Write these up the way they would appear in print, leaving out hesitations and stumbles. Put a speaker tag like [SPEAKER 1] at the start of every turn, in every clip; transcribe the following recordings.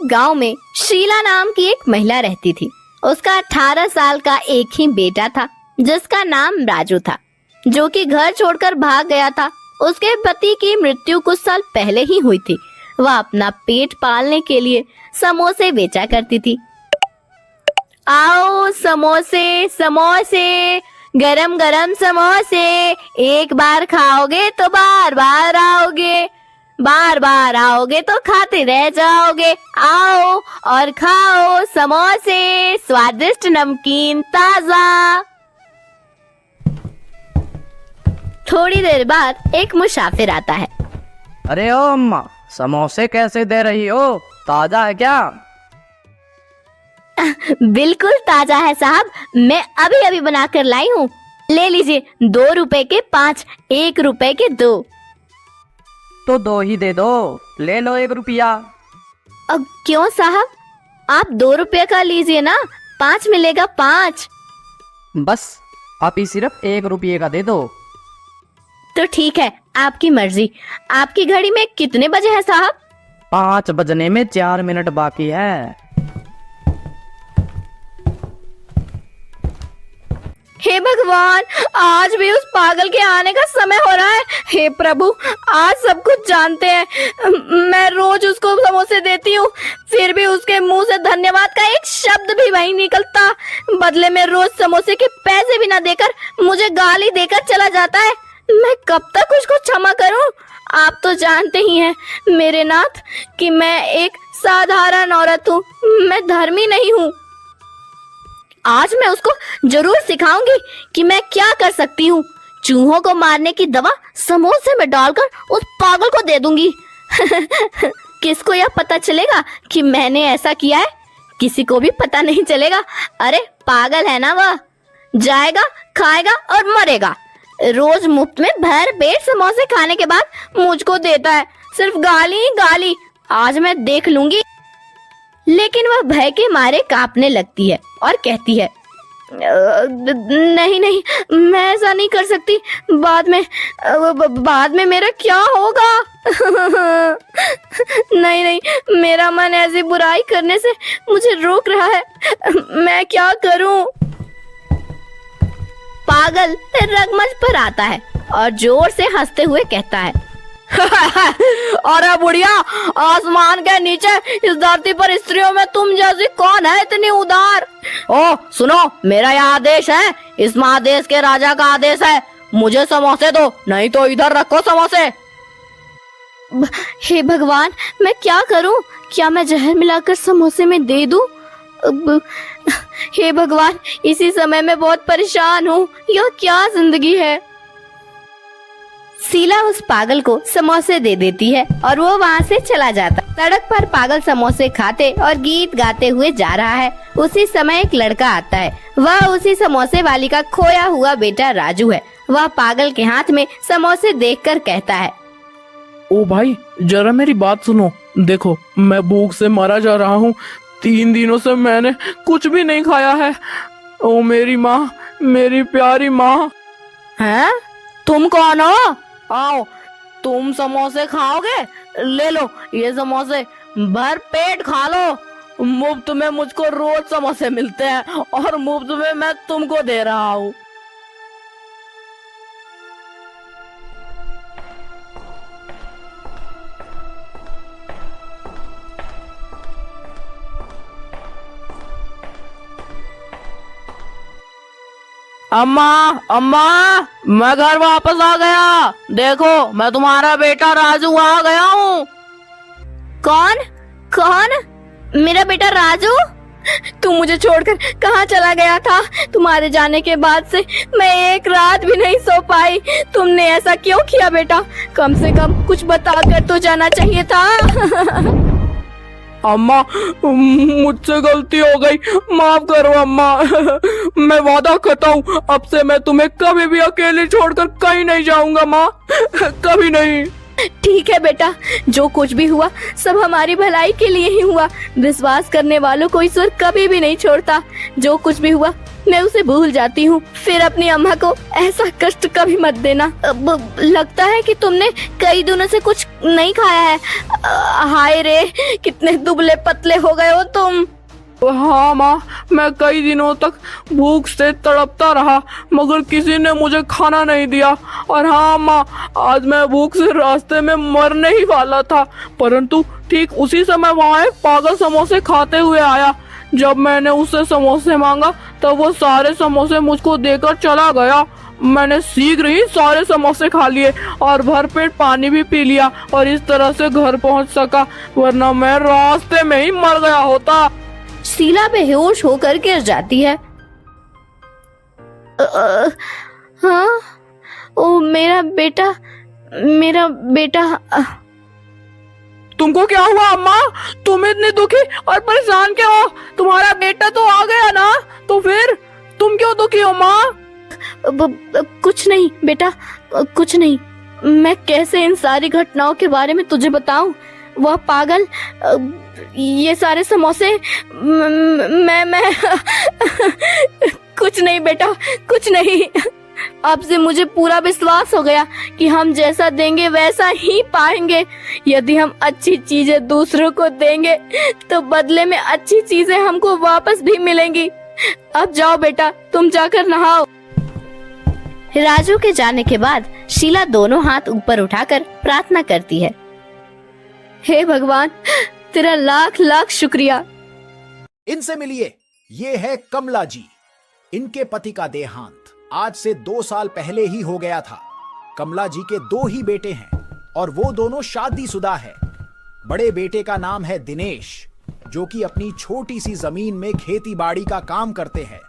[SPEAKER 1] गांव में शीला नाम की एक महिला रहती थी। उसका 18 साल का एक ही बेटा था जिसका नाम राजू था, जो कि घर छोड़कर भाग गया था। उसके पति की मृत्यु कुछ साल पहले ही हुई थी। वह अपना पेट पालने के लिए समोसे बेचा करती थी। आओ समोसे समोसे, गरम गरम समोसे, एक बार खाओगे तो बार बार आओगे, बार बार आओगे तो खाते रह जाओगे। आओ और खाओ समोसे, स्वादिष्ट नमकीन ताजा। थोड़ी देर बाद एक मुसाफिर आता है।
[SPEAKER 2] अरे ओ अम्मा, समोसे कैसे दे रही हो? ताजा है क्या?
[SPEAKER 1] बिल्कुल ताजा है साहब, मैं अभी अभी बनाकर लाई हूँ। ले लीजिए, 2 रुपए के 5, 1 रुपए के 2।
[SPEAKER 2] तो 2 ही दे दो, ले लो 1 रुपया।
[SPEAKER 1] अब क्यों साहब, आप 2 रुपए का लीजिए ना, 5 मिलेगा 5।
[SPEAKER 2] बस आप ही सिर्फ 1 रुपये का दे दो।
[SPEAKER 1] तो ठीक है, आपकी मर्जी। आपकी घड़ी में कितने बजे हैं साहब?
[SPEAKER 2] 5 बजने में 4 मिनट बाकी है।
[SPEAKER 1] हे भगवान, आज भी उस पागल के आने का समय हो रहा है। हे प्रभु, आज सब कुछ जानते हैं। मैं रोज उसको समोसे देती हूँ, फिर भी उसके मुंह से धन्यवाद का एक शब्द भी नहीं निकलता। बदले में रोज समोसे के पैसे भी ना देकर मुझे गाली देकर चला जाता है। मैं कब तक उसको क्षमा करूं? आप तो जानते ही हैं मेरे नाथ कि मैं एक साधारण औरत हूँ, मैं धर्मी नहीं हूँ। आज मैं उसको जरूर सिखाऊंगी कि मैं क्या कर सकती हूँ। चूहों को मारने की दवा समोसे में डालकर उस पागल को दे दूंगी। किसको यह पता चलेगा कि मैंने ऐसा किया है? किसी को भी पता नहीं चलेगा। अरे पागल है ना वह, जाएगा खाएगा और मरेगा। रोज मुफ्त में भर पेट समोसे खाने के बाद मुझको देता है, सिर्फ गाली ही गाली। आज मैं देख लूंगी। लेकिन वह भय के मारे कांपने लगती है और कहती है, नहीं नहीं, मैं ऐसा नहीं कर सकती। बाद में मेरा क्या होगा? नहीं नहीं, मेरा मन ऐसी बुराई करने से मुझे रोक रहा है। मैं क्या करूं? पागल रंगमंच पर आता है और जोर से हंसते हुए कहता है, अरे बुढ़िया, आसमान के नीचे इस धरती पर स्त्रियों में तुम जैसी कौन है इतनी उदार? ओ सुनो, मेरा यह आदेश है, इस महादेश के राजा का आदेश है। मुझे समोसे दो, नहीं तो इधर रखो समोसे। हे भगवान, मैं क्या करूं? क्या मैं जहर मिलाकर समोसे में दे दूं? हे भगवान, इसी समय मैं बहुत परेशान हूँ। यह क्या जिंदगी है? शीला उस पागल को समोसे दे देती है और वो वहाँ से चला जाता। सड़क पर पागल समोसे खाते और गीत गाते हुए जा रहा है। उसी समय एक लड़का आता है। वह उसी समोसे वाली का खोया हुआ बेटा राजू है। वह पागल के हाथ में समोसे देखकर कहता है,
[SPEAKER 3] ओ भाई, जरा मेरी बात सुनो। देखो, मैं भूख से मारा जा रहा हूँ। 3 दिनों से मैंने कुछ भी नहीं खाया है। ओ मेरी माँ, मेरी प्यारी माँ।
[SPEAKER 1] हैं? तुम कौन हो? आओ, तुम समोसे खाओगे? ले लो ये समोसे, भर पेट खा लो। मुफ्त में मुझको रोज समोसे मिलते हैं और मुफ्त में मैं तुमको दे रहा हूँ।
[SPEAKER 2] अम्मा अम्मा, मैं घर वापस आ गया। देखो, मैं तुम्हारा बेटा राजू आ गया हूँ।
[SPEAKER 1] कौन कौन? मेरा बेटा राजू? तू मुझे छोड़कर कहाँ चला गया था? तुम्हारे जाने के बाद से मैं एक रात भी नहीं सो पाई। तुमने ऐसा क्यों किया बेटा? कम से कम कुछ बता कर तो जाना चाहिए था।
[SPEAKER 3] अम्मा, मुझसे गलती हो गई, माफ करो अम्मा। मैं वादा करता हूँ, अब से मैं तुम्हें कभी भी अकेले छोड़कर कहीं नहीं जाऊंगा माँ, कभी नहीं।
[SPEAKER 1] ठीक है बेटा, जो कुछ भी हुआ सब हमारी भलाई के लिए ही हुआ। विश्वास करने वालों को ईश्वर कभी भी नहीं छोड़ता। जो कुछ भी हुआ मैं उसे भूल जाती हूँ। फिर अपनी अम्मा को ऐसा कष्ट कभी मत देना। लगता है कि तुमने कई दिनों से कुछ नहीं खाया है। हाय रे, कितने दुबले पतले हो गए हो तुम।
[SPEAKER 3] हाँ माँ, मैं कई दिनों तक भूख से तड़पता रहा मगर किसी ने मुझे खाना नहीं दिया। और हाँ माँ, आज मैं भूख से रास्ते में मरने ही वाला था, परंतु ठीक उसी समय वहाँ एक पागल समोसे खाते हुए आया। जब मैंने उससे समोसे मांगा तब वो सारे समोसे मुझको देकर चला गया। मैंने शीघ्र ही सारे समोसे खा लिए और भरपेट पानी भी पी लिया और इस तरह से घर पहुँच सका, वरना मैं रास्ते में ही मर गया होता।
[SPEAKER 1] शीला बेहोश होकर गिर जाती है। हाँ, ओ मेरा बेटा, मेरा बेटा।
[SPEAKER 3] तुमको क्या हुआ अम्मा? तुम इतनी दुखी और परेशान क्यों हो? तुम्हारा बेटा तो आ गया ना, तो फिर तुम क्यों दुखी हो माँ?
[SPEAKER 1] कुछ नहीं बेटा, कुछ नहीं। मैं कैसे इन सारी घटनाओं के बारे में तुझे बताऊं? वह पागल, ये सारे समोसे, मैं कुछ नहीं बेटा, कुछ नहीं। अब से मुझे पूरा विश्वास हो गया कि हम जैसा देंगे वैसा ही पाएंगे। यदि हम अच्छी चीजें दूसरों को देंगे तो बदले में अच्छी चीजें हमको वापस भी मिलेंगी। अब जाओ बेटा, तुम जाकर नहाओ। राजू के जाने के बाद शीला दोनों हाथ ऊपर उठाकर प्रार्थना करती है। हे भगवान, तेरा लाख लाख शुक्रिया।
[SPEAKER 4] इनसे मिलिए, ये है कमला जी। इनके पति का देहांत आज से 2 साल पहले ही हो गया था। कमला जी के 2 ही बेटे हैं और वो दोनों शादीशुदा है। बड़े बेटे का नाम है दिनेश, जो कि अपनी छोटी सी जमीन में खेती बाड़ी का काम करते हैं,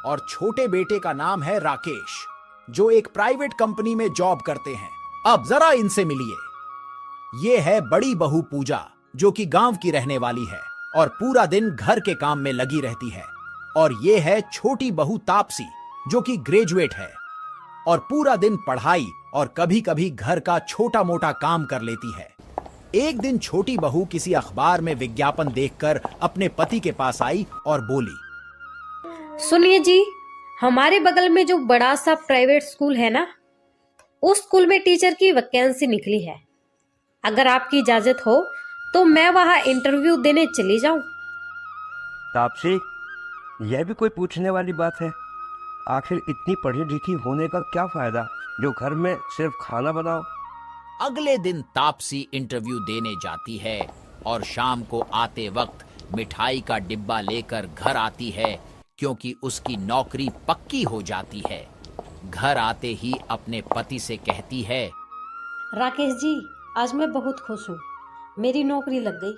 [SPEAKER 4] और छोटे बेटे का नाम है राकेश, जो एक प्राइवेट कंपनी में जॉब करते हैं। अब जरा इनसे मिलिए। ये है बड़ी बहू पूजा, जो कि गांव की रहने वाली है और पूरा दिन घर के काम में लगी रहती है। और ये है छोटी बहू तापसी, जो कि ग्रेजुएट है और पूरा दिन पढ़ाई और कभी कभी घर का छोटा मोटा काम कर लेती है। एक दिन छोटी बहू किसी अखबार में विज्ञापन देखकर अपने पति के पास आई और बोली,
[SPEAKER 5] सुनिए जी, हमारे बगल में जो बड़ा सा प्राइवेट स्कूल है ना, उस स्कूल में टीचर की वैकेंसी निकली है। अगर आपकी इजाजत हो तो मैं वहाँ इंटरव्यू देने चली जाऊं।
[SPEAKER 6] तापसी, यह भी कोई पूछने वाली बात है? आखिर इतनी पढ़ी लिखी होने का क्या फायदा जो घर में सिर्फ खाना बनाओ।
[SPEAKER 4] अगले दिन तापसी इंटरव्यू देने जाती है और शाम को आते वक्त मिठाई का डिब्बा लेकर घर आती है, क्योंकि उसकी नौकरी पक्की हो जाती है। घर आते ही अपने पति से कहती है,
[SPEAKER 5] राकेश जी, आज मैं बहुत खुश हूँ, मेरी नौकरी लग गई।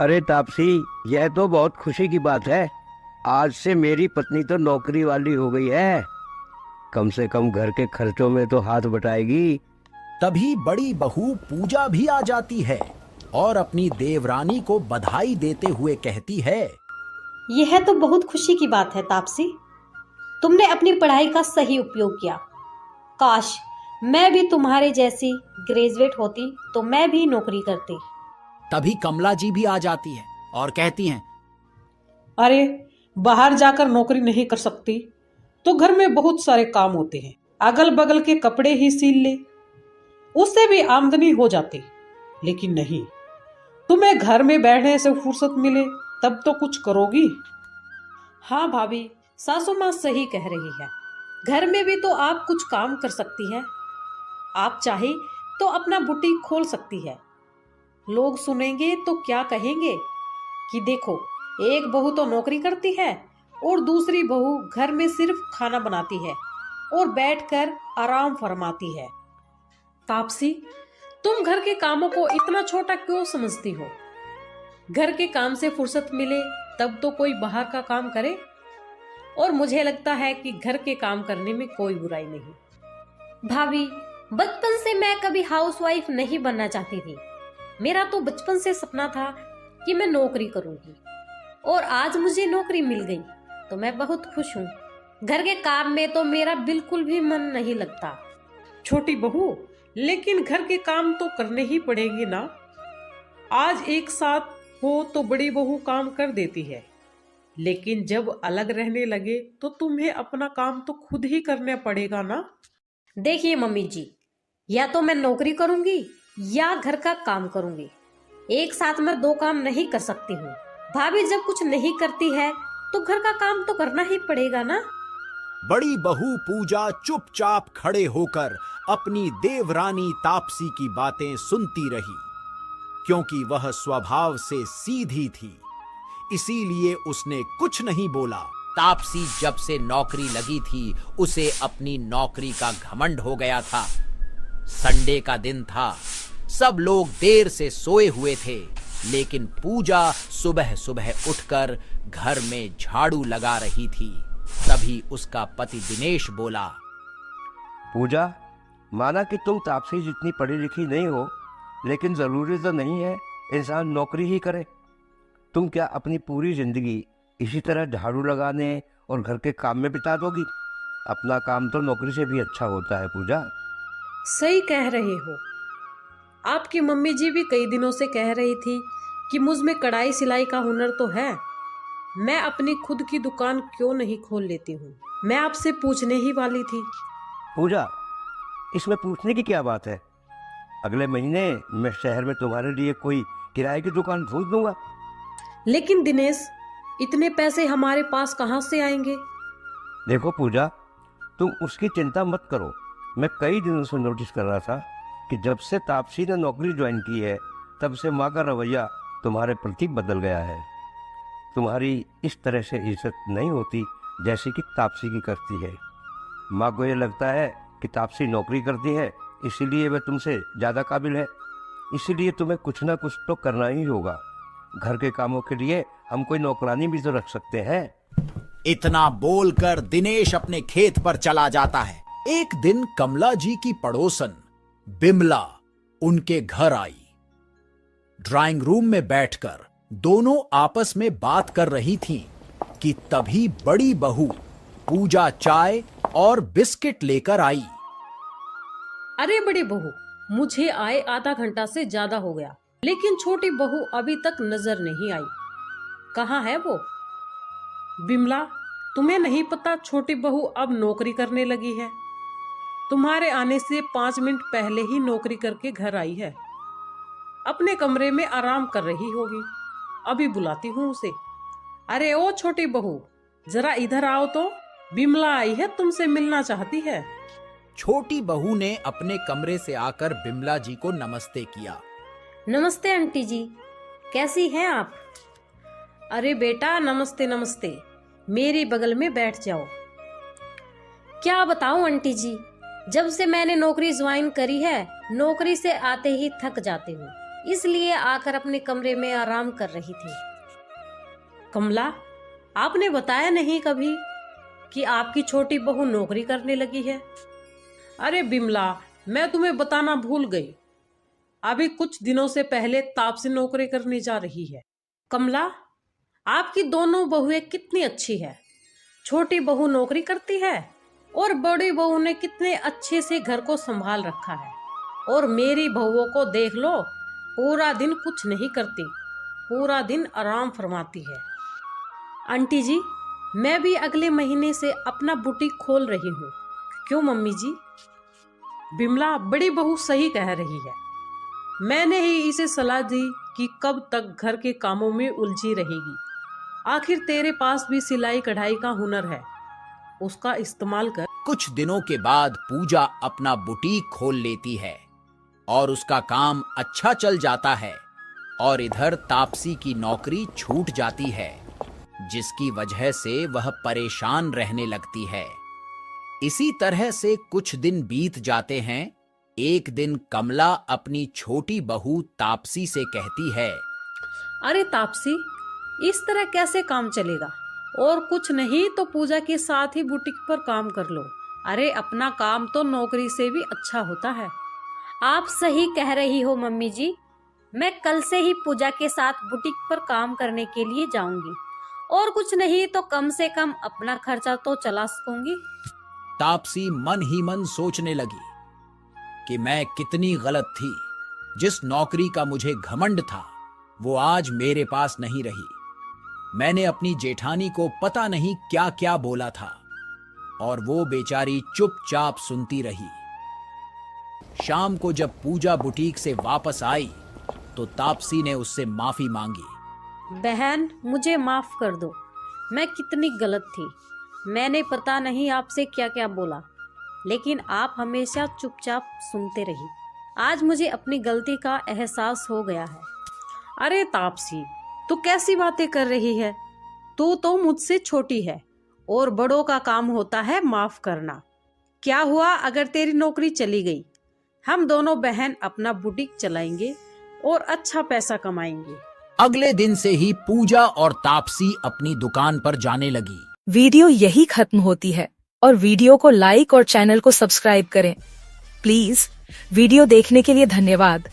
[SPEAKER 6] अरे तापसी, यह तो बहुत खुशी की बात है। आज से मेरी पत्नी तो नौकरी वाली हो गई है, कम से कम घर के खर्चों में तो हाथ बटाएगी।
[SPEAKER 4] तभी बड़ी बहू पूजा भी आ जाती है और अपनी देवरानी को बधाई देते हुए कहती है,
[SPEAKER 5] यह तो बहुत खुशी की बात है तापसी, तुमने अपनी पढ़ाई का सही उपयोग किया। काश मैं भी तुम्हारे जैसी ग्रेजुएट होती तो मैं भी नौकरी करती।
[SPEAKER 4] तभी कमला जी भी आ जाती है और कहती हैं,
[SPEAKER 7] अरे बाहर जाकर नौकरी नहीं कर सकती तो घर में बहुत सारे काम होते हैं, अगल बगल के कपड़े ही सील ले, उससे भी आमदनी हो जाती। लेकिन नहीं, तुम्हें घर में बैठने से फुर्सत मिले तब तो कुछ करोगी। हाँ भाभी, सासू माँ सही कह रही है, घर में भी तो आप कुछ काम कर सकती हैं। आप चाहे तो अपना बुटीक खोल सकती है। लोग सुनेंगे तो क्या कहेंगे कि देखो, एक बहू तो नौकरी करती है और दूसरी बहू घर में सिर्फ खाना बनाती है और बैठकर आराम फरमाती है। तापसी, तुम घर के कामों को इतना छोटा क्यों समझती हो? घर के काम से फुर्सत मिले तब तो कोई बाहर का काम करे, और मुझे लगता है कि घर के काम करने में कोई बुराई नहीं।
[SPEAKER 5] भाभी, बचपन से मैं कभी हाउसवाइफ नहीं बनना चाहती थी। मेरा तो बचपन से सपना था कि मैं नौकरी करूंगी, और आज मुझे नौकरी मिल गई तो मैं बहुत खुश हूँ। घर के काम में तो मेरा बिल्कुल भी मन नहीं लगता।
[SPEAKER 7] छोटी बहू, लेकिन घर के काम तो करने ही पड़ेंगे ना। आज एक साथ हो तो बड़ी बहू काम कर देती है, लेकिन जब अलग रहने लगे तो तुम्हें अपना काम तो खुद ही करना पड़ेगा ना।
[SPEAKER 5] देखिए मम्मी जी, या तो मैं नौकरी करूंगी या घर का काम करूंगी। एक साथ मैं दो काम नहीं कर सकती हूँ। भाभी जब कुछ नहीं करती है तो घर का काम तो करना ही पड़ेगा ना।
[SPEAKER 4] बड़ी बहू पूजा चुपचाप खड़े होकर अपनी देवरानी तापसी की बातें सुनती रही, क्योंकि वह स्वभाव से सीधी थी, इसीलिए उसने कुछ नहीं बोला। तापसी जब से नौकरी लगी थी उसे अपनी नौकरी का घमंड हो गया था। संडे का दिन था, सब लोग देर से सोए हुए थे, लेकिन पूजा सुबह सुबह उठकर घर में झाड़ू लगा रही थी। तभी उसका पति दिनेश बोला,
[SPEAKER 6] पूजा, माना कि तुम तापसी जितनी पढ़ी लिखी नहीं हो, लेकिन ज़रूरी तो नहीं है इंसान नौकरी ही करे। तुम क्या अपनी पूरी ज़िंदगी इसी तरह झाड़ू लगाने और घर के काम में बिता दोगी? अपना काम तो नौकरी से भी अच्छा होता है पूजा।
[SPEAKER 5] सही कह रहे हो। आपकी मम्मी जी भी कई दिनों से कह रही थी कि मुझ में कढ़ाई सिलाई का हुनर तो है, मैं अपनी खुद की दुकान क्यों नहीं खोल लेती हूँ। मैं आपसे पूछने ही वाली थी।
[SPEAKER 6] पूजा, इसमें पूछने की क्या बात है? अगले महीने मैं शहर में तुम्हारे लिए कोई किराए की दुकान ढूंढ दूंगा।
[SPEAKER 5] लेकिन दिनेश, इतने पैसे हमारे पास कहाँ से आएंगे?
[SPEAKER 6] देखो पूजा, तुम उसकी चिंता मत करो। मैं कई दिनों से नोटिस कर रहा था कि जब से तापसी ने नौकरी ज्वाइन की है तब से माँ का रवैया तुम्हारे प्रति बदल गया है। तुम्हारी इस तरह से इज्जत नहीं होती जैसी कि तापसी की करती है। माँ को ये लगता है कि तापसी नौकरी करती है, इसीलिए वह तुमसे ज़्यादा काबिल है। इसीलिए तुम्हें कुछ ना कुछ तो करना ही होगा। घर के कामों के लिए हम कोई नौकरानी भी तो रख सकते हैं।
[SPEAKER 4] इतना बोलकर दिनेश अपने खेत पर चला जाता है। एक दिन कमला जी की पड़ोसन बिमला उनके घर आई। ड्राइंग रूम में बैठकर दोनों आपस में बात कर रही थीं कि तभी बड़ी बहू पूजा चाय और बिस्किट लेकर आई।
[SPEAKER 5] अरे बड़ी बहू, मुझे आए आधा घंटा से ज्यादा हो गया, लेकिन छोटी बहू अभी तक नजर नहीं आई। कहाँ है वो? बिमला, तुम्हें नहीं पता छोटी बहू अब नौकरी करने लगी है। तुम्हारे आने से 5 मिनट पहले ही नौकरी करके घर आई है। अपने कमरे में आराम कर रही होगी। अभी बुलाती हूँ उसे। अरे ओ छोटी बहू, जरा इधर आओ तो, बिमला आई है, तुमसे मिलना चाहती है।
[SPEAKER 4] छोटी बहू ने अपने कमरे से आकर बिमला जी को नमस्ते किया।
[SPEAKER 5] नमस्ते आंटी जी, कैसी हैं आप? अरे बेटा, नमस्ते नमस्ते, मेरे बगल में बैठ जाओ। क्या बताऊं आंटी जी, जब से मैंने नौकरी ज्वाइन करी है, नौकरी से आते ही थक जाती हूँ, इसलिए आकर अपने कमरे में आराम कर रही थी। कमला, आपने बताया नहीं कभी कि आपकी छोटी बहू नौकरी करने लगी है। अरे बिमला, मैं तुम्हें बताना भूल गई। अभी कुछ दिनों से पहले तापसी नौकरी करने जा रही है। कमला, आपकी दोनों बहुएं कितनी अच्छी है। छोटी बहू नौकरी करती है और बड़ी बहू ने कितने अच्छे से घर को संभाल रखा है। और मेरी बहुओं को देख लो, पूरा दिन कुछ नहीं करती, पूरा दिन आराम फरमाती है। आंटी जी, मैं भी अगले महीने से अपना बुटीक खोल रही हूँ। क्यों मम्मी जी? बिमला, बड़ी बहू सही कह रही है। मैंने ही इसे सलाह दी कि कब तक घर के कामों में उलझी रहेगी। आखिर तेरे पास भी सिलाई कढ़ाई का हुनर है, उसका इस्तेमाल कर।
[SPEAKER 4] कुछ दिनों के बाद पूजा अपना बुटीक खोल लेती है और उसका काम अच्छा चल जाता है, और इधर तापसी की नौकरी छूट जाती है, जिसकी वजह से वह परेशान रहने लगती है। इसी तरह से कुछ दिन बीत जाते हैं। एक दिन कमला अपनी छोटी बहू तापसी से कहती है,
[SPEAKER 5] अरे तापसी, इस तरह कैसे काम चलेगा? और कुछ नहीं तो पूजा के साथ ही बुटीक पर काम कर लो। अरे अपना काम तो नौकरी से भी अच्छा होता है। आप सही कह रही हो मम्मी जी, मैं कल से ही पूजा के साथ बुटीक पर काम करने के लिए जाऊंगी, और कुछ नहीं तो कम से कम अपना खर्चा तो चला सकूंगी।
[SPEAKER 4] तापसी मन ही मन सोचने लगी, कि मैं कितनी गलत थी। जिस नौकरी का मुझे घमंड था वो आज मेरे पास नहीं रही। मैंने अपनी जेठानी को पता नहीं क्या क्या बोला था और वो बेचारी चुपचाप सुनती रही। शाम को जब पूजा बुटीक से वापस आई तो तापसी ने उससे माफी मांगी।
[SPEAKER 5] बहन, मुझे माफ कर दो, मैं कितनी गलत थी। मैंने पता नहीं आपसे क्या क्या बोला, लेकिन आप हमेशा चुपचाप सुनते रही। आज मुझे अपनी गलती का एहसास हो गया है।
[SPEAKER 7] अरे तापसी, तू कैसी बातें कर रही है? तू तो मुझसे छोटी है और बड़ों का काम होता है माफ करना। क्या हुआ अगर तेरी नौकरी चली गई? हम दोनों बहन अपना बुटीक चलाएंगे और अच्छा पैसा कमाएंगे।
[SPEAKER 4] अगले दिन से ही पूजा और तापसी अपनी दुकान पर जाने लगी।
[SPEAKER 8] वीडियो यही खत्म होती है और वीडियो को लाइक और चैनल को सब्सक्राइब करें। प्लीज, वीडियो देखने के लिए धन्यवाद।